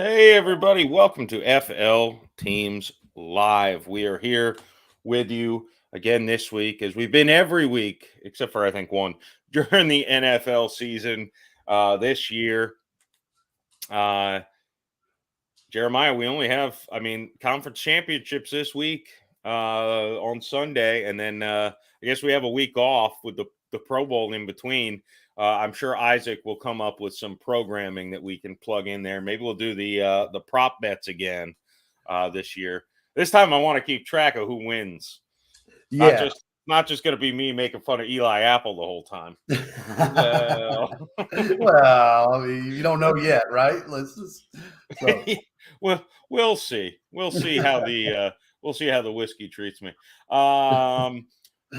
Hey, everybody, welcome to FL Teams Live. We are here with you again this week, as we've been every week, except for I think one during the NFL season this year. Jeremiah, we only have, conference championships this week on Sunday, and then I guess we have a week off with the Pro Bowl in between. I'm sure Isaac will come up with some programming that we can plug in there. Maybe we'll do the prop bets again this year. This time, I want to keep track of who wins. Yeah. Not just going to be me making fun of Eli Apple the whole time. Well, I mean, you don't know yet, right? So. Well, we'll see. We'll see how the whiskey treats me.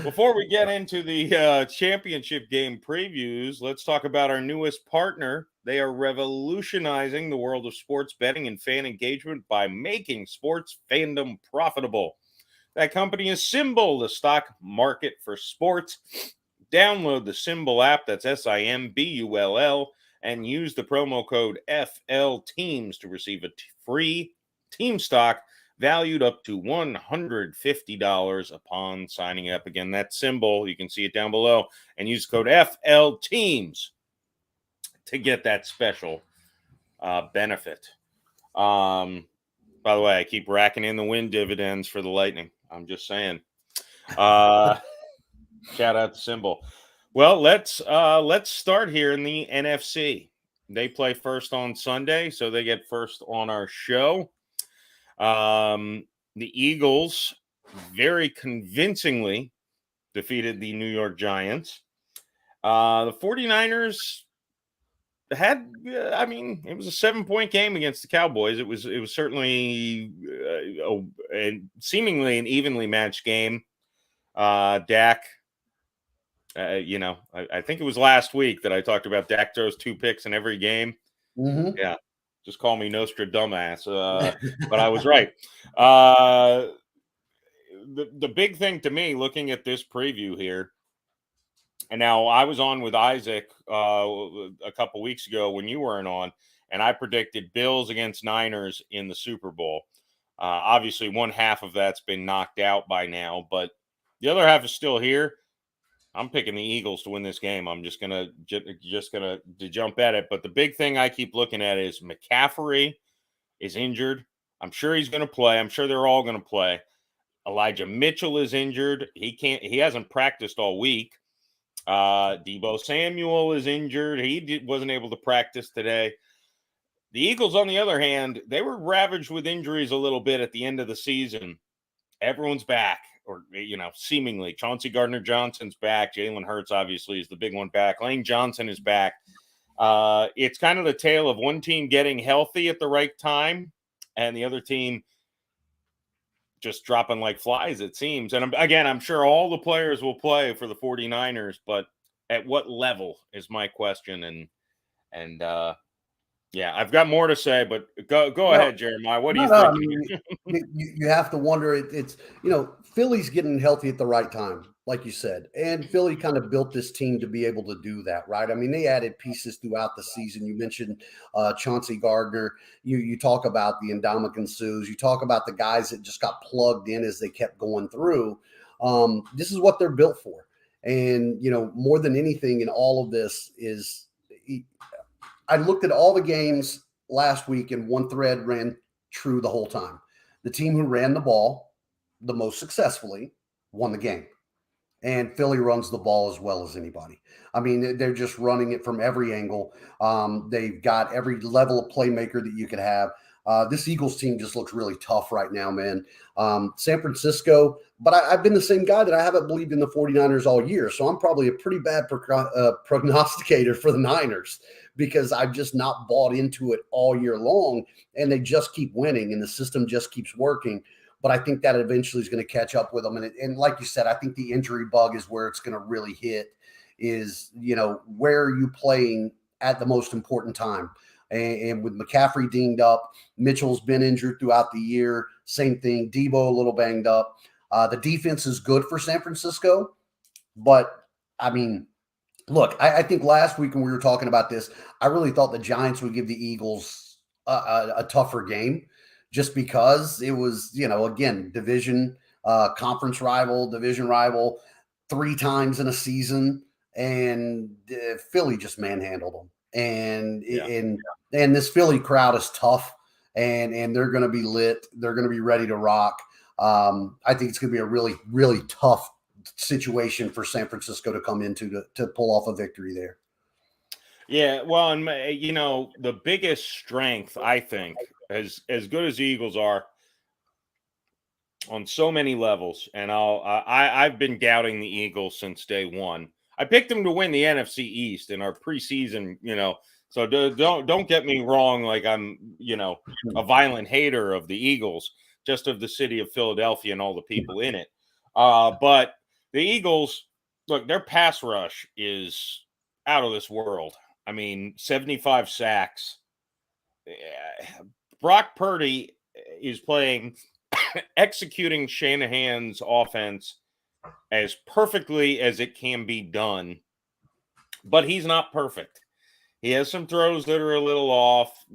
Before we get into the championship game previews, let's talk about our newest partner. They are revolutionizing the world of sports betting and fan engagement by making sports fandom profitable. That company is Symbol, the stock market for sports. Download the Symbol app, that's Simbull, and use the promo code FLTEAMS to receive a free team stock valued up to $150 upon signing up. Again, that Symbol, you can see it down below, and use code FLTEAMS to get that special benefit. By the way, I keep racking in the win dividends for the Lightning. I'm just saying. Shout out to Symbol. Well, let's start here in the NFC. They play first on Sunday, so they get first on our show. The Eagles very convincingly defeated the New York Giants. The 49ers had, it was a 7-point game against the Cowboys. It was certainly seemingly an evenly matched game. Dak, I think it was last week that I talked about Dak throws 2 picks in every game. Mm-hmm. Yeah, just call me Nostradamus, but I was right. The big thing to me, looking at this preview here, and now I was on with Isaac a couple weeks ago when you weren't on, and I predicted Bills against Niners in the Super Bowl. Obviously, one half of that's been knocked out by now, but the other half is still here. I'm picking the Eagles to win this game. I'm just gonna jump at it. But the big thing I keep looking at is McCaffrey is injured. I'm sure he's going to play. I'm sure they're all going to play. Elijah Mitchell is injured. He hasn't practiced all week. Deebo Samuel is injured. He wasn't able to practice today. The Eagles, on the other hand, they were ravaged with injuries a little bit at the end of the season. Everyone's back, or, seemingly. Chauncey Gardner-Johnson's back. Jalen Hurts, obviously, is the big one back. Lane Johnson is back. It's kind of the tale of one team getting healthy at the right time and the other team just dropping like flies, it seems. And again, I'm sure all the players will play for the 49ers, but at what level is my question. And yeah, I've got more to say, but go ahead, Jeremiah. What do you think? You have to wonder. It's Philly's getting healthy at the right time, like you said, and Philly kind of built this team to be able to do that, right? I mean, they added pieces throughout the season. You mentioned Chauncey Gardner. You talk about the Ndamukong Suhs. You talk about the guys that just got plugged in as they kept going through. This is what they're built for, and more than anything in all of this is. I looked at all the games last week and one thread ran true the whole time. The team who ran the ball the most successfully won the game. And Philly runs the ball as well as anybody. I mean, they're just running it from every angle. They've got every level of playmaker that you could have. This Eagles team just looks really tough right now, man. San Francisco, but I've been the same guy that I haven't believed in the 49ers all year. So I'm probably a pretty bad prognosticator for the Niners because I've just not bought into it all year long. And they just keep winning and the system just keeps working. But I think that eventually is going to catch up with them. And like you said, I think the injury bug is where it's going to really hit is, where are you playing at the most important time? And with McCaffrey dinged up, Mitchell's been injured throughout the year. Same thing. Deebo a little banged up. The defense is good for San Francisco. But, I mean, look, I think last week when we were talking about this, I really thought the Giants would give the Eagles a tougher game, just because it was, again, division division rival 3 times in a season, and Philly just manhandled them. And and this Philly crowd is tough, and they're going to be lit. They're going to be ready to rock. I think it's going to be a really, really tough situation for San Francisco to come into to pull off a victory there. Yeah, well, and the biggest strength, I think, as good as the Eagles are on so many levels, and I've been doubting the Eagles since day one. I picked them to win the NFC East in our preseason, So don't get me wrong, like I'm, a violent hater of the Eagles, just of the city of Philadelphia and all the people in it. But the Eagles, look, their pass rush is out of this world. I mean, 75 sacks. Brock Purdy is executing Shanahan's offense as perfectly as it can be done, but he's not perfect. He has some throws that are a little off.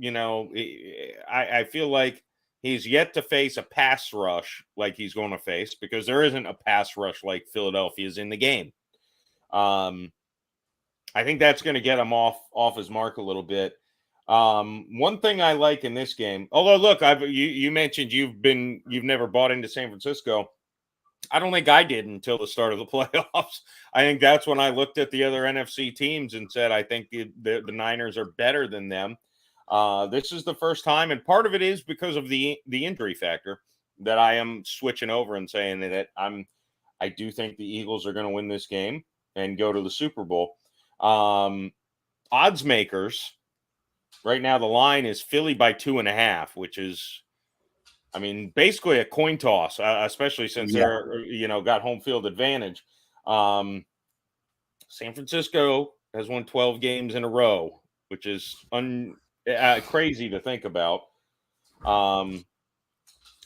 I feel like he's yet to face a pass rush like he's going to face, because there isn't a pass rush like Philadelphia's in the game. I think that's going to get him off his mark a little bit. One thing I like in this game, although look, you mentioned you've never bought into San Francisco. I don't think I did until the start of the playoffs. I think that's when I looked at the other NFC teams and said, I think the Niners are better than them. This is the first time, and part of it is because of the injury factor, that I am switching over and saying that I do think the Eagles are going to win this game and go to the Super Bowl. Odds makers right now, the line is Philly by 2.5, which is, I mean, basically a coin toss, especially since they're, got home field advantage. San Francisco has won 12 games in a row, which is crazy to think about.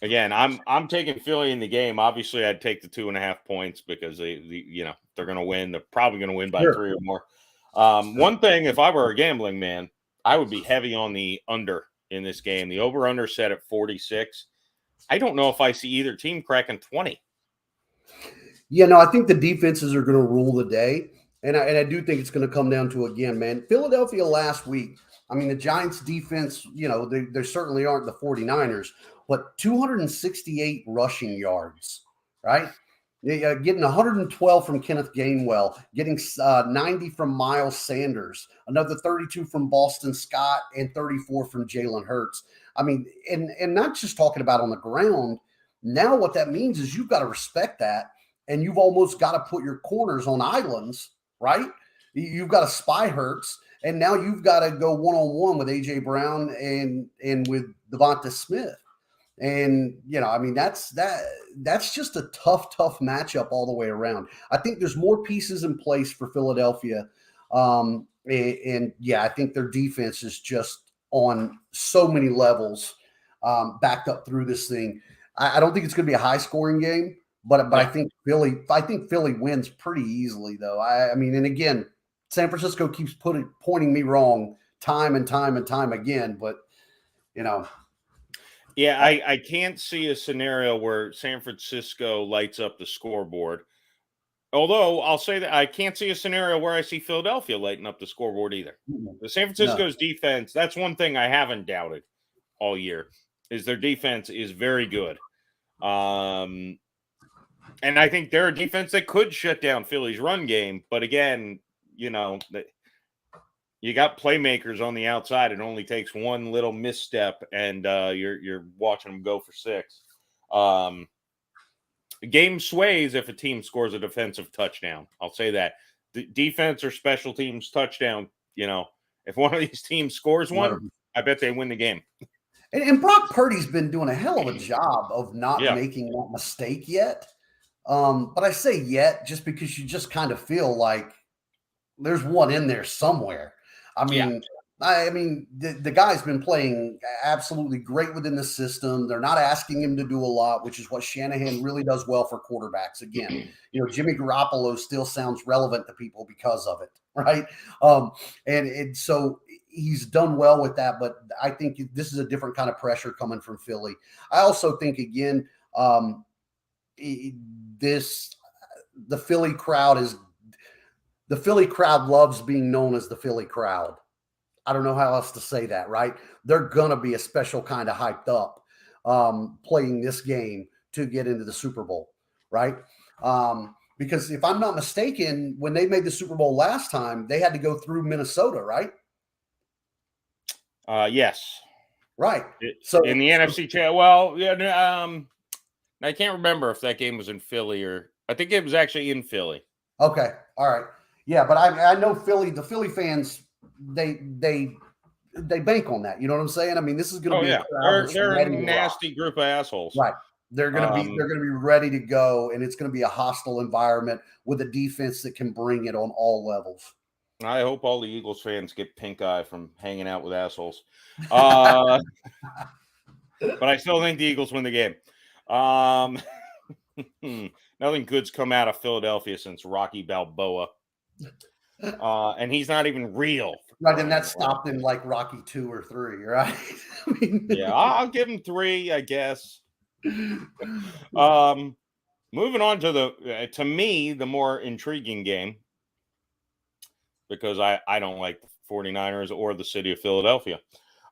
Again, I'm taking Philly in the game. Obviously, I'd take the 2.5 points because they're going to win. They're probably going to win by 3 or more. One thing, if I were a gambling man, I would be heavy on the under in this game. The over-under set at 46. I don't know if I see either team cracking 20. I think the defenses are going to rule the day. And I do think it's going to come down to, again, man, Philadelphia last week. I mean, the Giants defense, they certainly aren't the 49ers, but 268 rushing yards, right? Getting 112 from Kenneth Gainwell, getting 90 from Miles Sanders, another 32 from Boston Scott, and 34 from Jalen Hurts. I mean, and not just talking about on the ground. Now what that means is you've got to respect that, and you've almost got to put your corners on islands, right? You've got to spy Hurts, and now you've got to go one-on-one with A.J. Brown and with Devonta Smith. And, I mean, that's just a tough matchup all the way around. I think there's more pieces in place for Philadelphia. I think their defense is just on so many levels backed up through this thing. I don't think it's going to be a high scoring game, but I think Philly wins pretty easily, though. I mean, and again, San Francisco keeps pointing me wrong time and time again, but Yeah, I can't see a scenario where San Francisco lights up the scoreboard. Although I'll say that I can't see a scenario where I see Philadelphia lighting up the scoreboard either. The San Francisco's defense, that's one thing I haven't doubted all year, is their defense is very good. And I think they're a defense that could shut down Philly's run game. But again, you got playmakers on the outside. It only takes one little misstep, and you're watching them go for 6. The game sways if a team scores a defensive touchdown. I'll say that. The defense or special teams touchdown, if one of these teams scores one, I bet they win the game. And Brock Purdy's been doing a hell of a job of not making that mistake yet. But I say yet just because you just kind of feel like there's one in there somewhere. I mean, the guy's been playing absolutely great within the system. They're not asking him to do a lot, which is what Shanahan really does well for quarterbacks. Again, Jimmy Garoppolo still sounds relevant to people because of it, right? And so he's done well with that, but I think this is a different kind of pressure coming from Philly. I also think, again, the Philly crowd loves being known as the Philly crowd. I don't know how else to say that, right? They're going to be a special kind of hyped up playing this game to get into the Super Bowl, right? Because if I'm not mistaken, when they made the Super Bowl last time, they had to go through Minnesota, right? Yes. Right. So in the NFC Championship, well, yeah, I can't remember if that game was in Philly or I think it was actually in Philly. Okay. All right. Yeah, but I know the Philly fans, they bank on that. You know what I'm saying? I mean, this is going to be a crowd they're a nasty group of assholes. Right. They're going to be ready to go, and it's going to be a hostile environment with a defense that can bring it on all levels. I hope all the Eagles fans get pink eye from hanging out with assholes. But I still think the Eagles win the game. Nothing good's come out of Philadelphia since Rocky Balboa. And he's not even real. Right, and that stopped in like Rocky 2 or 3, right? I mean, yeah, I'll give him 3, I guess. Moving on to to me, the more intriguing game, because I don't like the 49ers or the city of Philadelphia.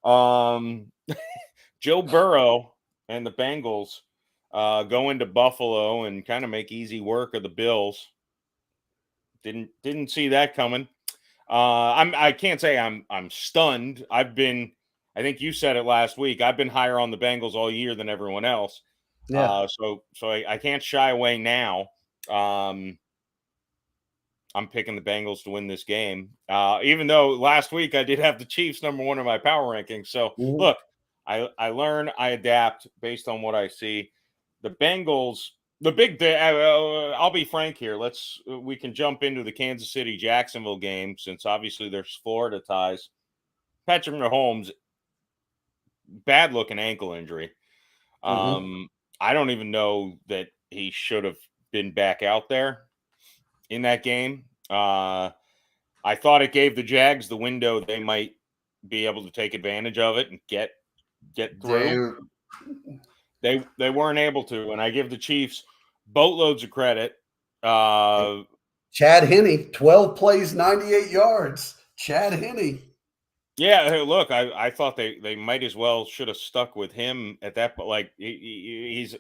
Joe Burrow and the Bengals go into Buffalo and kind of make easy work of the Bills. Didn't see that coming. I can't say I'm stunned. I think you said it last week. I've been higher on the Bengals all year than everyone else. Yeah. So I can't shy away now. I'm picking the Bengals to win this game. Even though last week I did have the Chiefs number 1 in my power rankings. So look, I learn, I adapt based on what I see. The Bengals, the big day. I'll be frank here. We can jump into the Kansas City Jacksonville game since obviously there's Florida ties. Patrick Mahomes, bad looking ankle injury. I don't even know that he should have been back out there in that game. I thought it gave the Jags the window they might be able to take advantage of it and get through. They weren't able to, and I give the Chiefs boatloads of credit. Chad Henne, 12 plays, 98 yards. Chad Henne. Yeah, look, I thought they might as well should have stuck with him at that point. Like you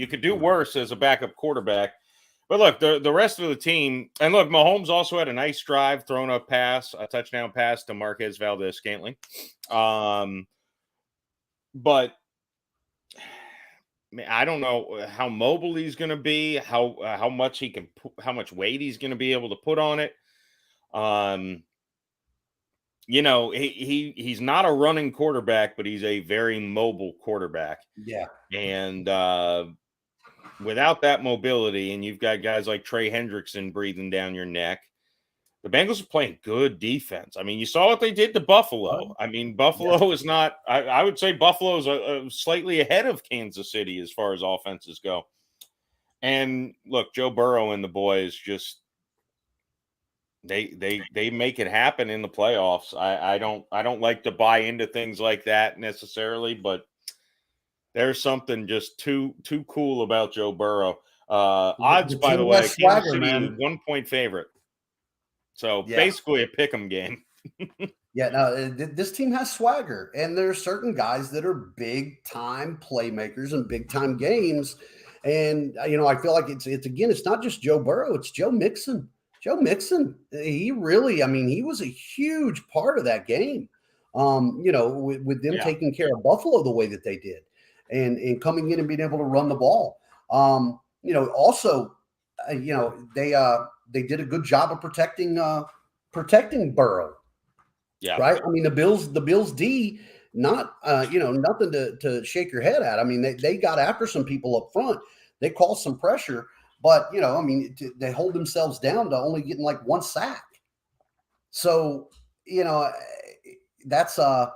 could do worse as a backup quarterback. But look, the rest of the team, and look, Mahomes also had a nice drive, thrown a touchdown pass to Marquez Valdez-Scantling. But I don't know how mobile he's going to be, how much how much weight he's going to be able to put on it. He's not a running quarterback, but he's a very mobile quarterback. Yeah. And without that mobility, and you've got guys like Trey Hendrickson breathing down your neck, the Bengals are playing good defense. I mean, you saw what they did to Buffalo. I mean, Buffalo is not – I would say Buffalo is slightly ahead of Kansas City as far as offenses go. And, look, Joe Burrow and the boys just – they make it happen in the playoffs. I don't like to buy into things like that necessarily, but there's something just too cool about Joe Burrow. Odds, by the way, Kansas City 1-point favorite. So basically a pick'em game. Yeah, no, this team has swagger, and there are certain guys that are big time playmakers in big time games. And I feel like it's not just Joe Burrow, it's Joe Mixon. Joe Mixon, he really, he was a huge part of that game. With them taking care of Buffalo the way that they did, and coming in and being able to run the ball. They did a good job of protecting Burrow. Yeah. Right. I mean, the Bills D, not nothing to shake your head at. I mean, they got after some people up front. They caused some pressure, but they hold themselves down to only getting like 1 sack. So, that's I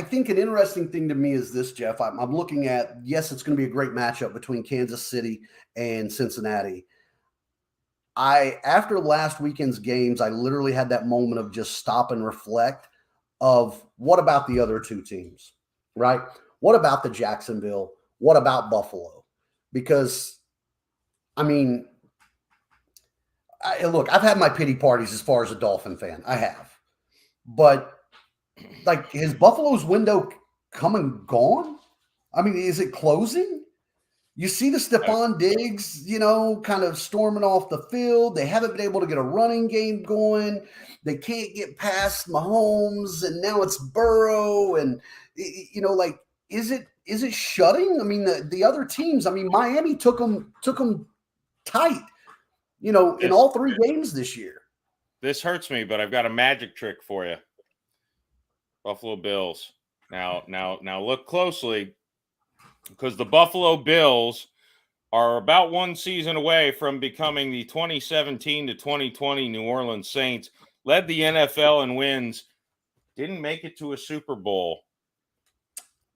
think an interesting thing to me is this, Jeff. I'm looking at, yes, it's going to be a great matchup between Kansas City and Cincinnati. After last weekend's games, I literally had that moment of just stop and reflect of what about the other two teams, right? What about the Jacksonville? What about Buffalo? Because, I mean, look, I've had my pity parties as far as a Dolphin fan. I have. But, like, has Buffalo's window come and gone? I mean, is it closing? You see the Stephon Diggs, kind of storming off the field. They haven't been able to get a running game going. They can't get past Mahomes, and now it's Burrow. And, like, is it shutting? I mean, the other teams, I mean, Miami took them tight, in all 3 games this year. This hurts me, but I've got a magic trick for you. Buffalo Bills. Now look closely, because the Buffalo Bills are about 1 season away from becoming the 2017 to 2020 New Orleans Saints. Led the NFL in wins, didn't make it to a Super Bowl.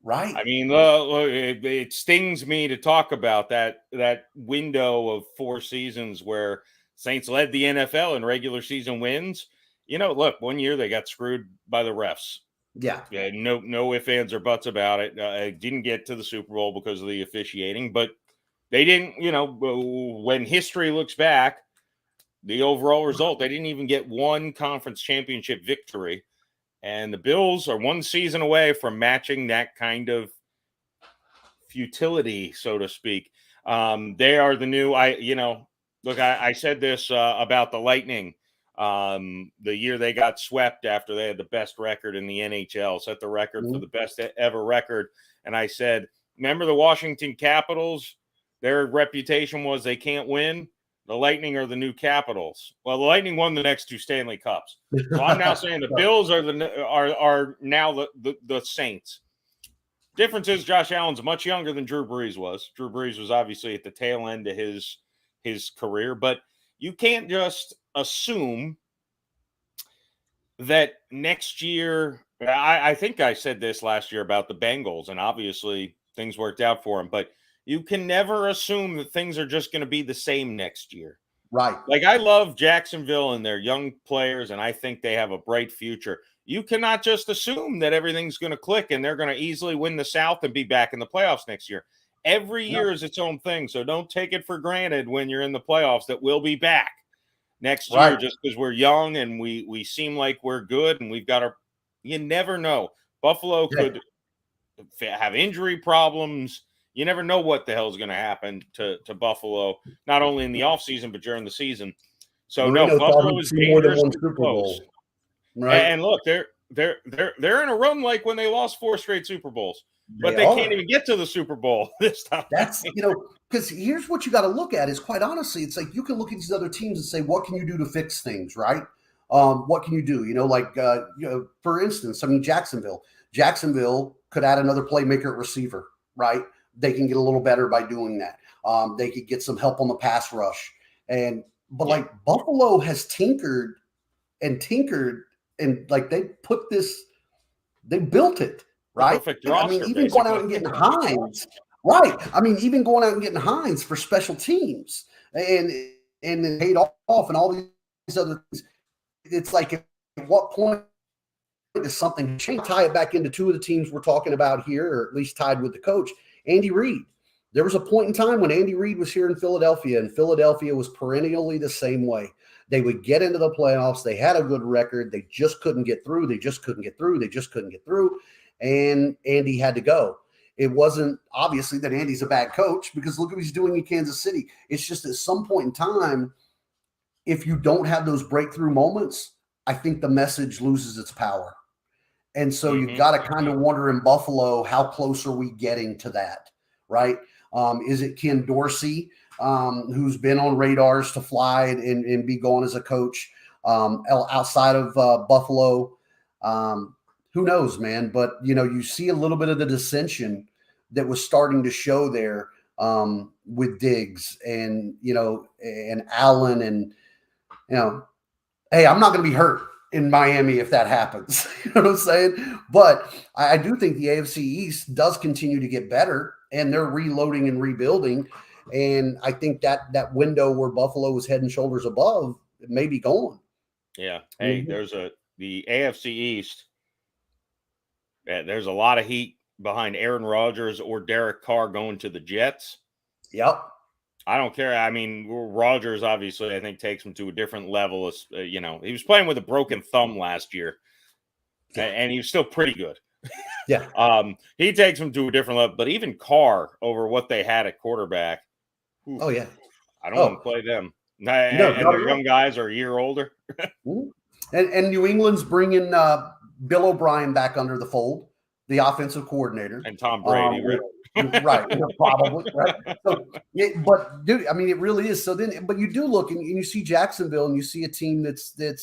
Right. I mean, it stings me to talk about that window of 4 seasons where Saints led the NFL in regular season wins. Look, 1 year they got screwed by the refs. Yeah. No ifs, ands, or buts about it. Didn't get to the Super Bowl because of the officiating, but they didn't, when history looks back, the overall result, they didn't even get 1 conference championship victory. And the Bills are 1 season away from matching that kind of futility, so to speak. They are the new, I said this about the Lightning. The year they got swept after they had the best record in the NHL, set the record for the best ever record. And I said, remember the Washington Capitals? Their reputation was they can't win. The Lightning are the new Capitals. Well, the Lightning won the next 2 Stanley Cups. So I'm now saying the Bills are now the Saints. Difference is Josh Allen's much younger than Drew Brees was. Drew Brees was obviously at the tail end of his career, but you can't just assume that next year. I think I said this last year about the Bengals, and obviously things worked out for them, but you can never assume that things are just going to be the same next year. Right. Like, I love Jacksonville and their young players, and I think they have a bright future. You cannot just assume that everything's going to click and they're going to easily win the South and be back in the playoffs next year. Every year is its own thing, so don't take it for granted when you're in the playoffs that we'll be back next year just because we're young and we seem like we're good and we've got our – you never know. Buffalo could have injury problems. You never know what the hell is going to happen to Buffalo, not only in the offseason, but during the season. So, Marino Buffalo is dangerously close. Right. And look, they're in a run like when they lost 4 straight Super Bowls, but they can't even get to the Super Bowl this time. That's, because here's what you got to look at is, quite honestly, it's like you can look at these other teams and say, what can you do to fix things, right? What can you do? For instance, I mean, Jacksonville could add another playmaker at receiver, right? They can get a little better by doing that. They could get some help on the pass rush. But Buffalo has tinkered, and like they built it, right? Perfect I roster, mean, even going out and getting Hines, right? I mean, even going out and getting Hines for special teams and it paid off and all these other things. It's like, at what point does something change? Tie it back into 2 of the teams we're talking about here, or at least tied with the coach, Andy Reid. There was a point in time when Andy Reid was here in Philadelphia, and Philadelphia was perennially the same way. They would get into the playoffs. They had a good record. They just couldn't get through. And Andy had to go. It wasn't obviously that Andy's a bad coach, because look what he's doing in Kansas City. It's just at some point in time, if you don't have those breakthrough moments, I think the message loses its power. And so you've got to kind of wonder in Buffalo, how close are we getting to that, right? Is it Ken Dorsey, who's been on radars to fly and be gone as a coach outside of Buffalo? Who knows, man? But, you see a little bit of the dissension that was starting to show there with Diggs and Allen and, hey, I'm not going to be hurt in Miami if that happens. You know what I'm saying? But I do think the AFC East does continue to get better, and they're reloading and rebuilding. And I think that window where Buffalo was head and shoulders above may be gone. Yeah. Hey, there's the AFC East there's a lot of heat behind Aaron Rodgers or Derek Carr going to the Jets. Yep. I don't care. I mean, Rodgers obviously, I think, takes him to a different level. He was playing with a broken thumb last year, and he was still pretty good. Yeah. He takes him to a different level. But even Carr, over what they had at quarterback, Oh yeah, I don't want to play them. No, And their young guys are a year older. and New England's bringing Bill O'Brien back under the fold, the offensive coordinator, and Tom Brady, right? Probably, right? So, but dude, I mean, it really is. So then, but you do look and you see Jacksonville, and you see a team that's they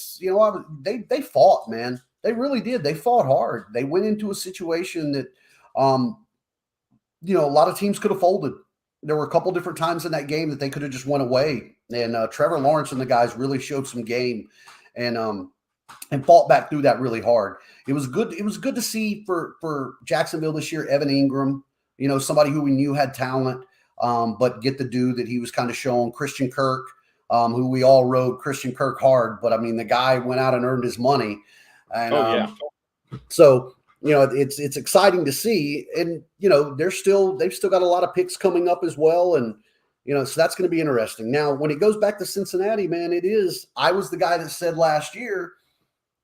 fought, man. They really did. They fought hard. They went into a situation that, a lot of teams could have folded. There were a couple different times in that game that they could have just went away, and Trevor Lawrence and the guys really showed some game, and fought back through that really hard. It was good. It was good to see for Jacksonville this year, Evan Ingram, somebody who we knew had talent, but get the dude that he was kind of showing. Christian Kirk, who we all rode Christian Kirk hard, but I mean, the guy went out and earned his money. And so, it's exciting to see. And, they've still got a lot of picks coming up as well. And, so that's going to be interesting. Now, when it goes back to Cincinnati, man, I was the guy that said last year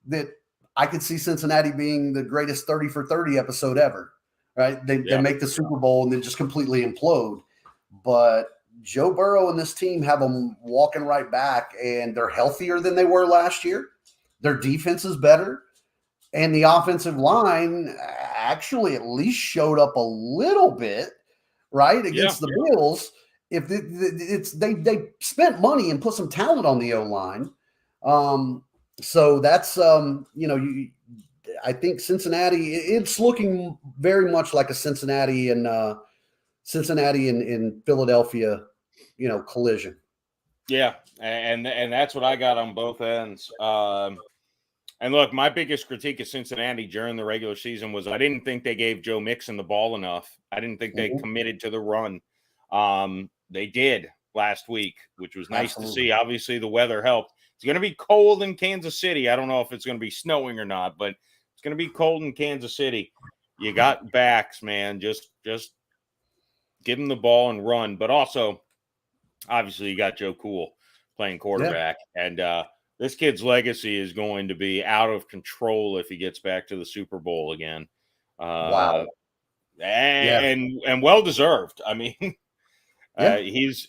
that I could see Cincinnati being the greatest 30 for 30 episode ever, right? They make the Super Bowl and then just completely implode. But Joe Burrow and this team have them walking right back, and they're healthier than they were last year. Their defense is better, and the offensive line actually at least showed up a little bit, right, against the Bills. If they spent money and put some talent on the O-line, so that's I think Cincinnati. It's looking very much like a Cincinnati and Philadelphia, collision. Yeah, and that's what I got on both ends. And look, my biggest critique of Cincinnati during the regular season was I didn't think they gave Joe Mixon the ball enough. I didn't think they committed to the run. They did last week, which was nice to see. Obviously, the weather helped. It's going to be cold in Kansas City. I don't know if it's going to be snowing or not, but it's going to be cold in Kansas City. You got backs, man. Just give them the ball and run. But also, obviously, you got Joe Cool playing quarterback. Yeah. And this kid's legacy is going to be out of control if he gets back to the Super Bowl again. Wow. And well deserved. I mean, he's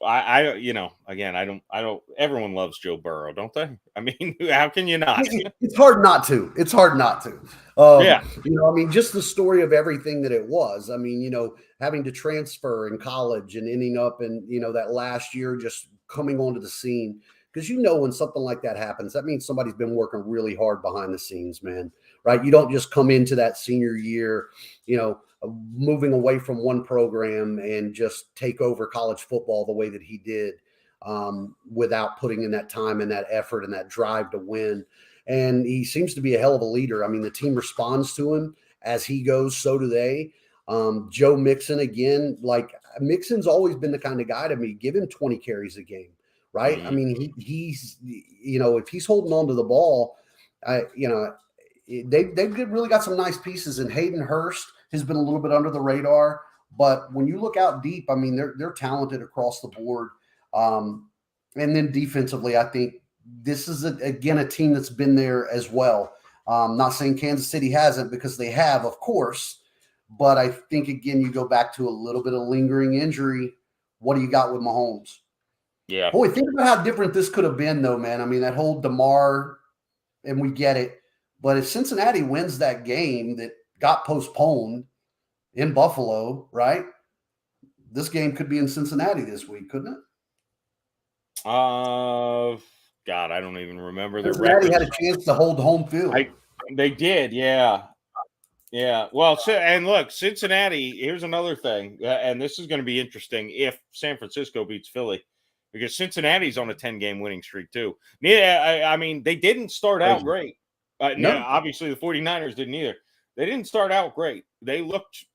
again, I don't everyone loves Joe Burrow, don't they? I mean, how can you not? It's hard not to. It's hard not to. I mean, just the story of everything that it was. I mean, having to transfer in college and ending up in, that last year just coming onto the scene. Because when something like that happens, that means somebody's been working really hard behind the scenes, man, right? You don't just come into that senior year, moving away from one program and just take over college football the way that he did, without putting in that time and that effort and that drive to win. And he seems to be a hell of a leader. I mean, the team responds to him as he goes, so do they. Joe Mixon, again, like Mixon's always been the kind of guy to me, give him 20 carries a game. Right. I mean, he's, if he's holding on to the ball, they've really got some nice pieces. And Hayden Hurst has been a little bit under the radar, but when you look out deep, I mean, they're talented across the board. And then defensively, I think this is again a team that's been there as well. Not saying Kansas City hasn't, because they have, of course, but I think again you go back to a little bit of lingering injury. What do you got with Mahomes? Yeah. Boy, think about how different this could have been, though, man. I mean, that whole DeMar, and we get it. But if Cincinnati wins that game that got postponed in Buffalo, right? This game could be in Cincinnati this week, couldn't it? God, I don't even remember the Cincinnati record. had a chance to hold home field. They did, yeah. Yeah. Well, and look, Cincinnati, here's another thing, and this is going to be interesting if San Francisco beats Philly. Because Cincinnati's on a 10-game winning streak, too. I mean, they didn't start out great. No, obviously, the 49ers didn't either. They didn't start out great. They looked,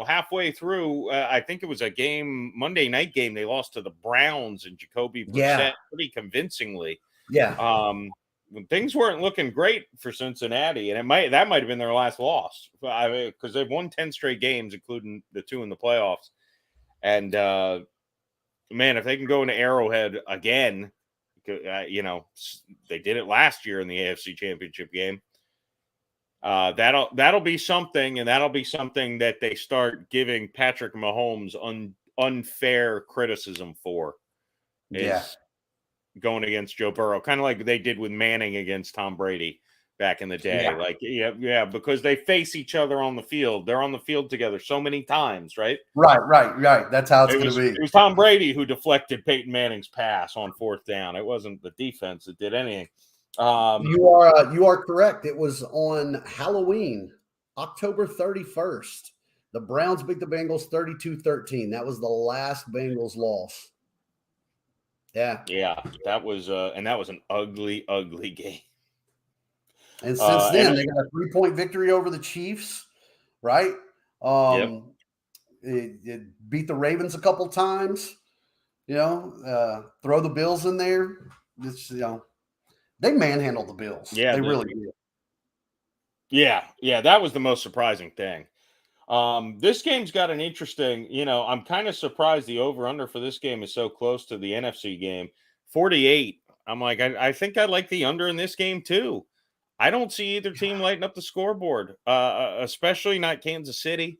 halfway through. I think it was a Monday night game. They lost to the Browns and Jacoby Brissett pretty convincingly. Yeah. things weren't looking great for Cincinnati, and that might have been their last loss. Because they've won 10 straight games, including the 2 in the playoffs. And man, if they can go into Arrowhead again, they did it last year in the AFC Championship game. That'll be something, and that'll be something that they start giving Patrick Mahomes unfair criticism for. Is going against Joe Burrow, kind of like they did with Manning against Tom Brady back in the day. Because they face each other on the field. They're on the field together so many times, right? Right. That's how it's going to be. It was Tom Brady who deflected Peyton Manning's pass on 4th down. It wasn't the defense that did anything. You are correct. It was on Halloween, October 31st. The Browns beat the Bengals 32-13. That was the last Bengals loss. Yeah, that was an ugly, ugly game. And since then, they got a 3-point victory over the Chiefs, right? It beat the Ravens a couple times. Throw the Bills in there. They manhandled the Bills. Yeah, they really did. Yeah, that was the most surprising thing. This game's got an interesting, I'm kind of surprised the over-under for this game is so close to the NFC game. 48. I'm like, I think I like the under in this game too. I don't see either team lighting up the scoreboard, especially not Kansas City,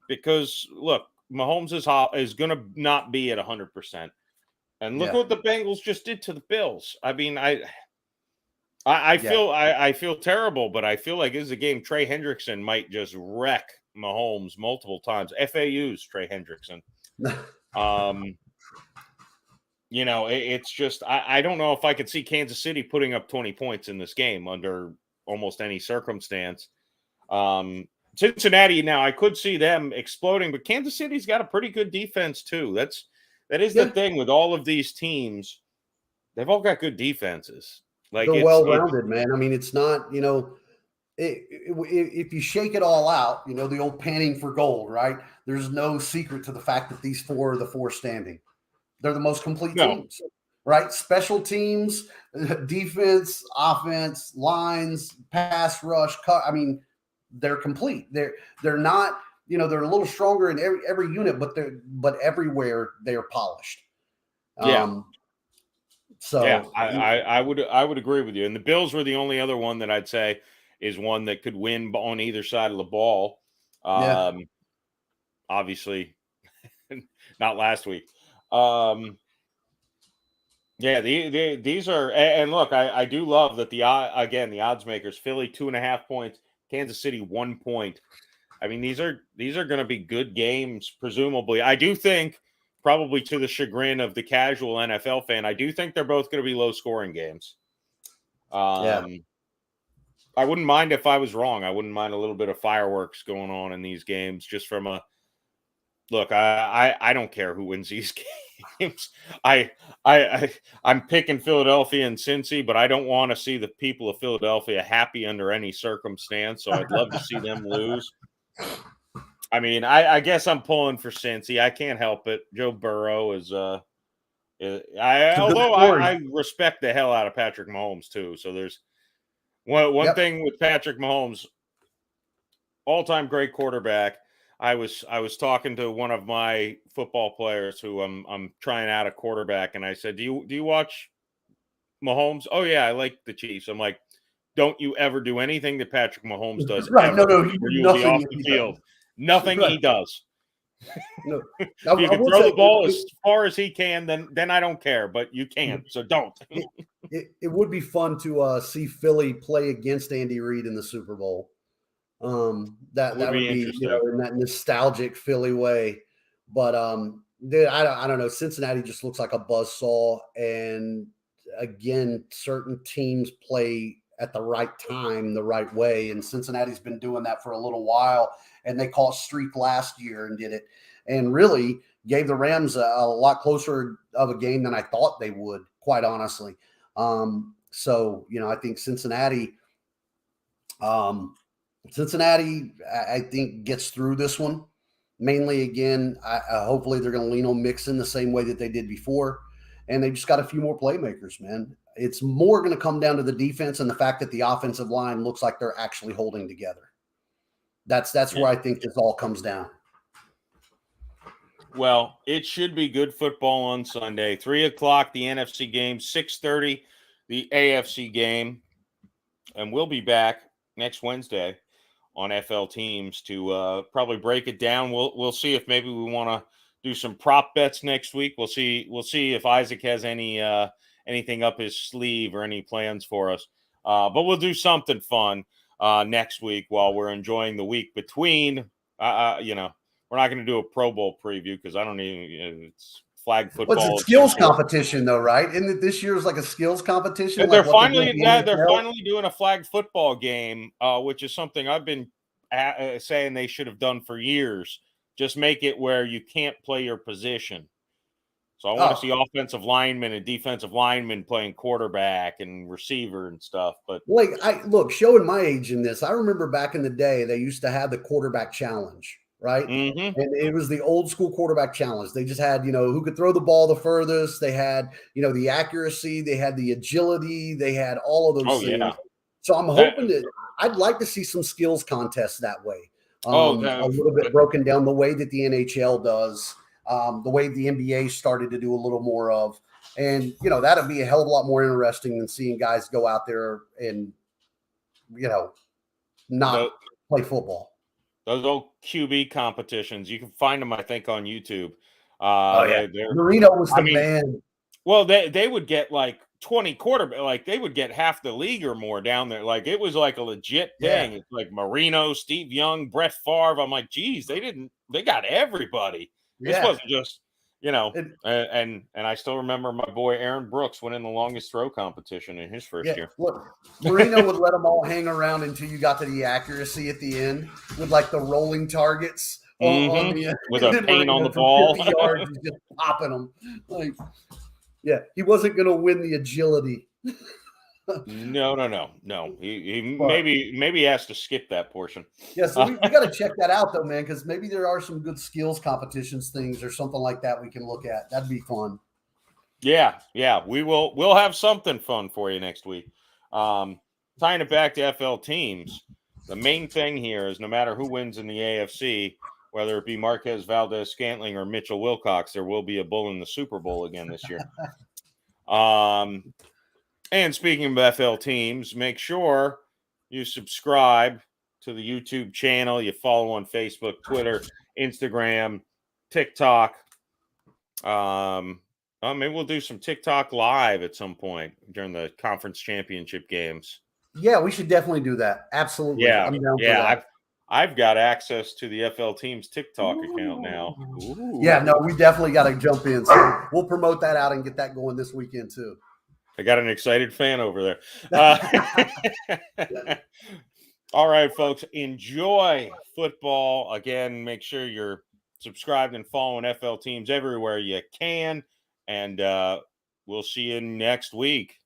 because look, Mahomes is going to not be at 100%. And look what the Bengals just did to the Bills. I mean, I feel terrible, but I feel like this is a game Trey Hendrickson might just wreck Mahomes multiple times. FAU's Trey Hendrickson. It's just I don't know if I could see Kansas City putting up 20 points in this game under almost any circumstance. Cincinnati, now I could see them exploding, but Kansas City's got a pretty good defense too. That is the thing with all of these teams. They've all got good defenses. Like they're well-rounded, man. I mean, it's not, if you shake it all out, the old panning for gold, right? There's no secret to the fact that these 4 are the 4 standing. They're the most complete teams, right? Special teams, defense, offense, lines, pass rush. I mean, they're complete. They're not, they're a little stronger in every unit, but everywhere they're polished. I would agree with you. And the Bills were the only other one that I'd say is one that could win on either side of the ball. Obviously, not last week. These are, and look, I do love that the odds makers, Philly 2.5 points, Kansas City 1 point. I mean, these are going to be good games, presumably. I do think, probably to the chagrin of the casual NFL fan, I do think they're both going to be low scoring games. I wouldn't mind if I was wrong. I wouldn't mind a little bit of fireworks going on in these games, just from a look. I don't care who wins these games. I'm picking Philadelphia and Cincy, but I don't want to see the people of Philadelphia happy under any circumstance. So I'd love to see them lose. I mean, I guess I'm pulling for Cincy. I can't help it. Joe Burrow is although I respect the hell out of Patrick Mahomes too. So there's one thing with Patrick Mahomes, all-time great quarterback. I was talking to one of my football players who I'm trying out a quarterback, and I said, "Do you watch Mahomes?" "Oh yeah, I like the Chiefs." I'm like, "Don't you ever do anything that Patrick Mahomes does?" Right? Ever, no, you'll be off the field. Nothing he does. No. If you can throw the ball as far as he can, then I don't care. But you can't, so don't. It would be fun to see Philly play against Andy Reid in the Super Bowl. That would be in that nostalgic Philly way. But I don't know. Cincinnati just looks like a buzzsaw, and again, certain teams play at the right time, the right way, and Cincinnati's been doing that for a little while. And they caught streak last year and did it, and really gave the Rams a lot closer of a game than I thought they would, quite honestly. So I think Cincinnati, I think gets through this one. Mainly, again, hopefully they're going to lean on Mixon the same way that they did before, and they just got a few more playmakers, man. It's more going to come down to the defense and the fact that the offensive line looks like they're actually holding together. That's where I think this all comes down. Well, it should be good football on Sunday. 3 o'clock, the NFC game. 6:30, the AFC game. And we'll be back next Wednesday on FL Teams to probably break it down. We'll see if maybe we want to do some prop bets next week. We'll see if Isaac has anything up his sleeve or any plans for us. But we'll do something fun next week while we're enjoying the week between. We're not going to do a Pro Bowl preview because I don't even. It's flag football. Well, it's a skills competition, though, right? Isn't it this year's like a skills competition? They're finally doing a flag football game, which is something I've been saying they should have done for years. Just make it where you can't play your position. So I want to see offensive linemen and defensive linemen playing quarterback and receiver and stuff. But showing my age in this, I remember back in the day they used to have the quarterback challenge. Right. Mm-hmm. And it was the old school quarterback challenge. They just had, who could throw the ball the furthest. They had, the accuracy. They had the agility. They had all of those things. Yeah. So I'm hoping I'd like to see some skills contests that way. A little bit broken down the way that the NHL does, the way the NBA started to do a little more of. And, that'd be a hell of a lot more interesting than seeing guys go out there and, not play football. Those old QB competitions, you can find them, I think, on YouTube. Marino was the man. Well, they would get like 20 quarterback, like they would get half the league or more down there. Like it was like a legit thing. Yeah. It's like Marino, Steve Young, Brett Favre. I'm like, geez, they got everybody. This wasn't just, and I still remember my boy Aaron Brooks winning the longest throw competition in his first year. Look, Marino would let them all hang around until you got to the accuracy at the end with like the rolling targets on the with a paint on the ball. 50 yards, he's just popping them. He wasn't going to win the agility. No. He maybe has to skip that portion. Yeah, so we got to check that out though, man, because maybe there are some good skills competitions things or something like that we can look at. That'd be fun. Yeah, we'll have something fun for you next week. Tying it back to FL Teams, the main thing here is no matter who wins in the AFC, whether it be Marquez Valdez-Scantling or Mitchell Wilcox, there will be a bull in the Super Bowl again this year. And speaking of FL Teams, make sure you subscribe to the YouTube channel. You follow on Facebook, Twitter, Instagram, TikTok. Maybe we'll do some TikTok live at some point during the conference championship games. Yeah, we should definitely do that. Absolutely. Yeah, I'm down for that. I've got access to the FL Teams TikTok account now. Ooh. Yeah, no, we definitely got to jump in. So we'll promote that out and get that going this weekend too. I got an excited fan over there. All right, folks, enjoy football. Again, make sure you're subscribed and following FL Teams everywhere you can. And we'll see you next week.